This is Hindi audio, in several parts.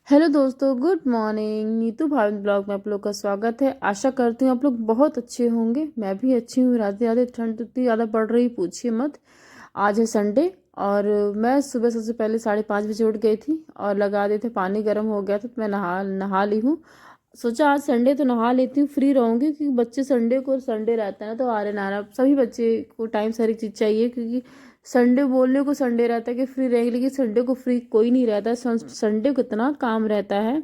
हेलो दोस्तों, good morning. Neetu Bhavin blog में आप लोग का स्वागत है। आशा करती हूँ आप लोग बहुत अच्छे होंगे। मैं भी अच्छी हूँ। रात रात ठंड इतनी ज़्यादा पड़ रही, पूछिए मत। आज है संडे और मैं सुबह सबसे पहले 5:30 बजे उठ गई थी और लगा दिए थे, पानी गर्म हो गया था तो मैं नहा ली हूँ। सोचा आज संडे तो नहा लेती हूँ, फ्री रहूँगी, क्योंकि बच्चे संडे को, संडे रहता है ना तो आ रहे नारा, सभी बच्चे को टाइम सारी चीज़ चाहिए, क्योंकि संडे बोलने को संडे रहता है कि फ्री रहेंगे, लेकिन संडे को फ्री कोई नहीं रहता है। संडे को इतना काम रहता है,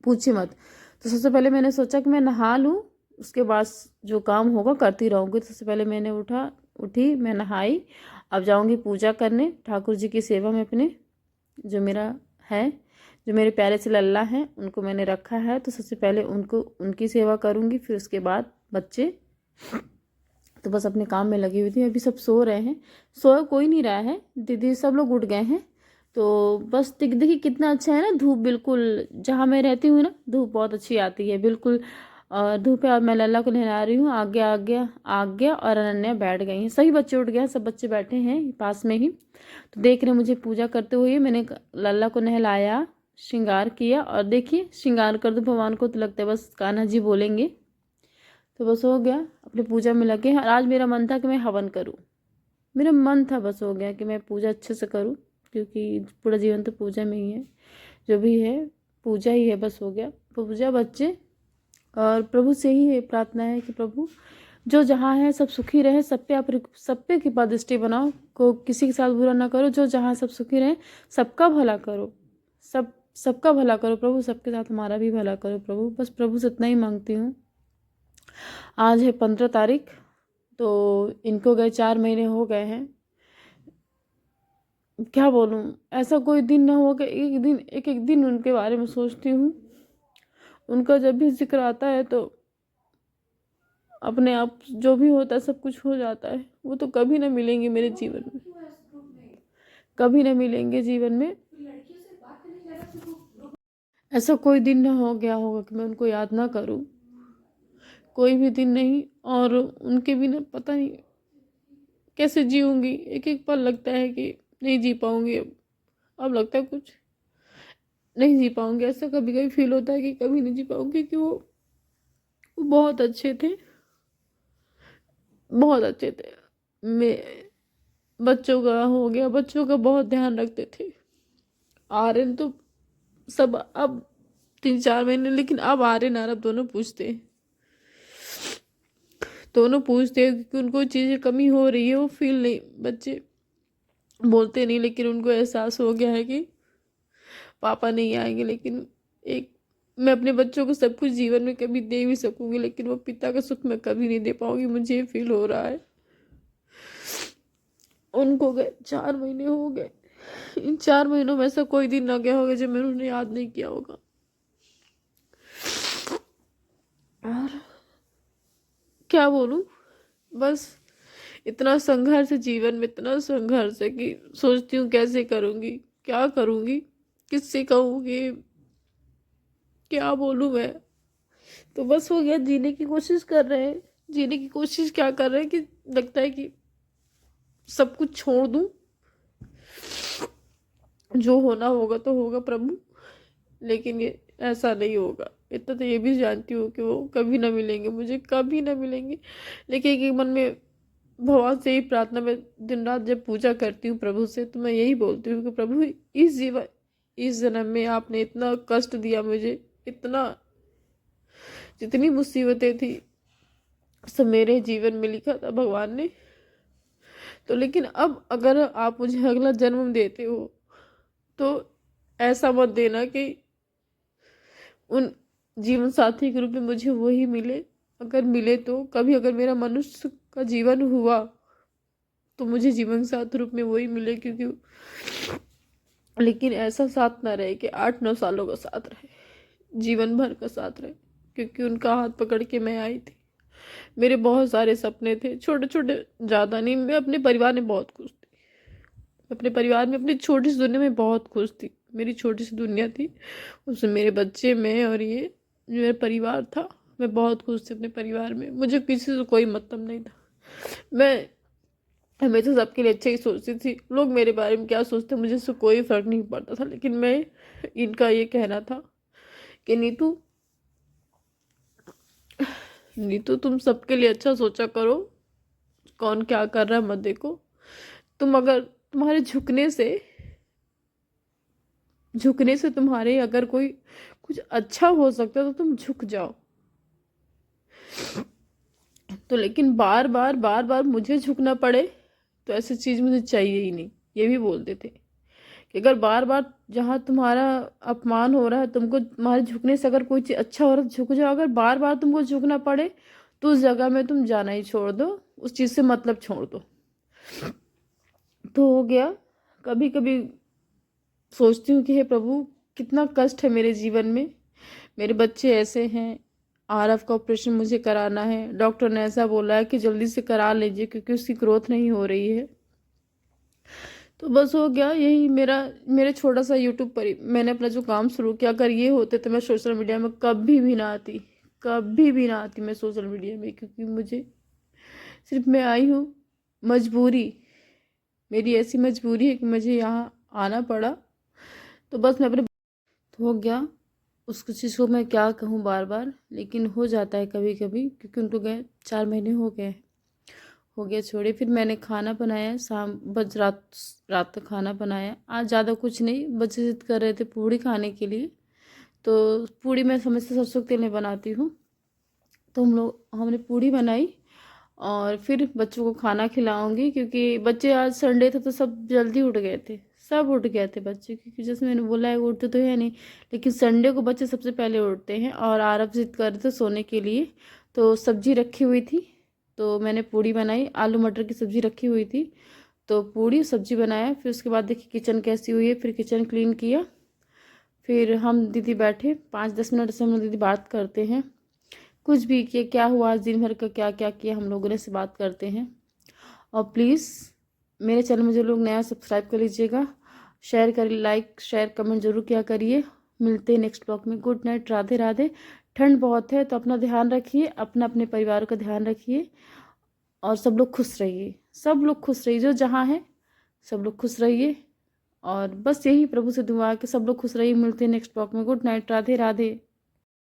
पूछी मत। तो सबसे पहले मैंने सोचा कि मैं नहा लूँ, उसके बाद जो काम होगा करती रहूँगी। तो सबसे पहले मैंने उठी, मैं नहाई। अब जाऊँगी पूजा करने, ठाकुर जी की सेवा में अपने, जो मेरा है, जो मेरे प्यारे से लल्ला हैं उनको मैंने रखा है, तो सबसे पहले उनकी सेवा करूँगी, फिर उसके बाद बच्चे। तो बस अपने काम में लगी हुई थी। अभी सब सो रहे हैं, सोया कोई नहीं रहा है, दीदी सब लोग उठ गए हैं। तो बस देखिए कितना अच्छा है ना, धूप बिल्कुल, जहाँ मैं रहती हूँ ना धूप बहुत अच्छी आती है बिल्कुल। धूप है और मैं लल्ला को नहला रही हूँ। आ गया और अनन्या बैठ गई हैं। सभी बच्चे उठ गए हैं, सब बच्चे बैठे हैं पास में ही, तो देख रहे मुझे पूजा करते हुए। मैंने लल्ला को नहलाया, श्रृंगार किया, और देखिए श्रृंगार कर दो भगवान को तो लगता है बस कान्हा जी बोलेंगे। तो बस हो गया, अपनी पूजा में लगे हैं। और आज मेरा मन था कि मैं हवन करूं, मेरा मन था, बस हो गया कि मैं पूजा अच्छे से करूं, क्योंकि पूरा जीवन तो पूजा में ही है, जो भी है पूजा ही है। बस हो गया पूजा, बच्चे और प्रभु से ही है प्रार्थना है कि प्रभु जो जहाँ है सब सुखी रहे, सब पे आप सब पे कृपा दृष्टि बनाओ, को किसी के साथ बुरा ना करो, जो जहाँ सब सुखी रहे, सबका भला करो, सबका भला करो प्रभु, सबके साथ हमारा भी भला करो प्रभु। बस प्रभु से इतना ही मांगती हूँ। आज है 15 तारीख, तो इनको गए 4 महीने हो गए हैं। क्या बोलूँ, ऐसा कोई दिन ना हो कि एक एक दिन उनके बारे में सोचती हूँ। उनका जब भी जिक्र आता है तो अपने आप जो भी होता है सब कुछ हो जाता है। वो तो कभी ना मिलेंगे मेरे जीवन में, कभी ना मिलेंगे जीवन में। ऐसा कोई दिन ना हो गया होगा कि मैं उनको याद ना करूँ, कोई भी दिन नहीं। और उनके बिना पता नहीं कैसे जीऊँगी। एक एक पल लगता है कि नहीं जी पाऊँगी। अब लगता है कुछ नहीं जी पाऊँगी, ऐसा कभी कभी फील होता है कि कभी नहीं जी पाऊँगी, क्योंकि वो बहुत अच्छे थे, बहुत अच्छे थे। मैं बच्चों का हो गया, बच्चों का बहुत ध्यान रखते थे। आर्यन तो सब अब 3-4 महीने, लेकिन अब आर्यन आरब दोनों पूछते हैं, दोनों पूछते हैं, क्योंकि उनको चीज़ें कमी हो रही है। वो फील नहीं, बच्चे बोलते नहीं, लेकिन उनको एहसास हो गया है कि पापा नहीं आएंगे। लेकिन एक, मैं अपने बच्चों को सब कुछ जीवन में कभी दे भी सकूंगी, लेकिन वो पिता का सुख मैं कभी नहीं दे पाऊंगी, मुझे ये फील हो रहा है। उनको गए 4 महीने हो गए, इन 4 महीनों में ऐसा कोई दिन ना गया होगा जब मैंने उन्हें याद नहीं किया होगा। और क्या बोलूं, बस इतना संघर्ष है जीवन में, इतना संघर्ष है कि सोचती हूँ कैसे करूंगी, क्या करूंगी, किससे कहूँगी, क्या बोलूं मैं। तो बस हो गया, जीने की कोशिश कर रहे हैं। जीने की कोशिश क्या कर रहे हैं कि लगता है कि सब कुछ छोड़ दूं, जो होना होगा तो होगा प्रभु, लेकिन ये ऐसा नहीं होगा। इतना तो ये भी जानती हूँ कि वो कभी ना मिलेंगे, मुझे कभी ना मिलेंगे। लेकिन एक मन में भगवान से ही प्रार्थना, में दिन रात जब पूजा करती हूँ प्रभु से, तो मैं यही बोलती हूँ कि प्रभु इस जन्म में आपने इतना कष्ट दिया मुझे, इतना, जितनी मुसीबतें थी सब मेरे जीवन में लिखा था भगवान ने। तो लेकिन अब अगर आप मुझे अगला जन्म देते हो तो ऐसा मत देना कि उन जीवन साथी के रूप में मुझे वही मिले। अगर मिले तो कभी, अगर मेरा मनुष्य का जीवन हुआ तो मुझे जीवन साथी रूप में वही मिले, क्योंकि लेकिन ऐसा साथ ना रहे कि 8-9 सालों का साथ रहे, जीवन भर का साथ रहे। क्योंकि उनका हाथ पकड़ के मैं आई थी। मेरे बहुत सारे सपने थे, छोटे छोटे, ज़्यादा नहीं। मैं अपने परिवार में बहुत खुश थी, अपने परिवार में, अपनी छोटी सी दुनिया में बहुत खुश थी। मेरी छोटी सी दुनिया थी, उसमें मेरे बच्चे, मैं और ये जो मेरा परिवार था, मैं बहुत खुश थी अपने परिवार में। मुझे किसी से कोई मतलब नहीं था। मैं मैं तो सबके लिए अच्छा ही सोचती थी, लोग मेरे बारे में क्या सोचते मुझे इससे कोई फर्क नहीं पड़ता था। लेकिन मैं इनका ये कहना था कि नीतू तुम सबके लिए अच्छा सोचा करो, कौन क्या कर रहा है मत देखो। तुम अगर तुम्हारे झुकने से तुम्हारे अगर कोई कुछ अच्छा हो सकता है तो तुम झुक जाओ। तो लेकिन बार बार बार बार मुझे झुकना पड़े तो ऐसी चीज़ मुझे चाहिए ही नहीं। ये भी बोलते थे कि अगर बार बार जहाँ तुम्हारा अपमान हो रहा है, तुमको तुम्हारे झुकने से अगर कोई चीज़ अच्छा हो रहा है तो झुक जाओ। अगर बार बार तुमको झुकना पड़े तो उस जगह में तुम जाना ही छोड़ दो, उस चीज़ से मतलब छोड़ दो। तो हो गया। कभी कभी सोचती हूँ कि हे प्रभु, कितना कष्ट है मेरे जीवन में, मेरे बच्चे ऐसे हैं, आरफ का ऑपरेशन मुझे कराना है, डॉक्टर ने ऐसा बोला है कि जल्दी से करा लीजिए क्योंकि उसकी ग्रोथ नहीं हो रही है। तो बस हो गया यही मेरे छोटा सा यूट्यूब पर ही मैंने अपना जो काम शुरू किया। अगर ये होते तो मैं सोशल मीडिया में कभी भी ना आती, कभी भी ना आती मैं सोशल मीडिया में, क्योंकि मुझे सिर्फ मैं आई हूँ मजबूरी, मेरी ऐसी मजबूरी है कि मुझे यहाँ आना पड़ा। तो बस मैं अपने तो हो गया। उसको चीज़ को मैं क्या कहूँ बार बार, लेकिन हो जाता है कभी कभी, क्योंकि उनको गए 4 महीने हो गए। हो गया छोड़े। फिर मैंने खाना बनाया, शाम बज रात रात तक खाना बनाया। आज ज़्यादा कुछ नहीं, बच्चे जिद कर रहे थे पूड़ी खाने के लिए, तो पूड़ी मैं हमेशा सरसों के तेल में बनाती हूँ। तो हमने पूड़ी बनाई और फिर बच्चों को खाना खिलाऊंगी, क्योंकि बच्चे आज संडे था तो सब जल्दी उठ गए थे, सब उठ गए थे बच्चे, क्योंकि जैसे मैंने बोला है उठते तो है नहीं, लेकिन संडे को बच्चे सबसे पहले उठते हैं। और आरव जिद कर रहे थे सोने के लिए, तो सब्जी रखी हुई थी, तो मैंने पूड़ी बनाई, आलू मटर की सब्जी रखी हुई थी, तो पूड़ी सब्जी बनाया। फिर उसके बाद देखिए किचन कैसी हुई है, फिर किचन क्लीन किया। फिर हम दीदी बैठे 5-10 मिनट से हम लोग दीदी बात करते हैं, कुछ भी कि क्या हुआ आज दिन भर का, क्या क्या किया, हम लोगों ने से बात करते हैं। और प्लीज़ मेरे चैनल में जो लोग नया सब्सक्राइब कर लीजिएगा, शेयर करिए, लाइक शेयर कमेंट जरूर किया करिए। मिलते हैं नेक्स्ट ब्लॉग में। Good night, Radhe Radhe. ठंड बहुत है तो अपना ध्यान रखिए, अपना अपने परिवार का ध्यान रखिए, और सब लोग खुश रहिए, सब लोग खुश रहिए, जो जहाँ है सब लोग खुश रहिए। और बस यही प्रभु से दुआ है कि सब लोग खुश रहिए। मिलते हैं नेक्स्ट ब्लॉग में। Good night, Radhe Radhe.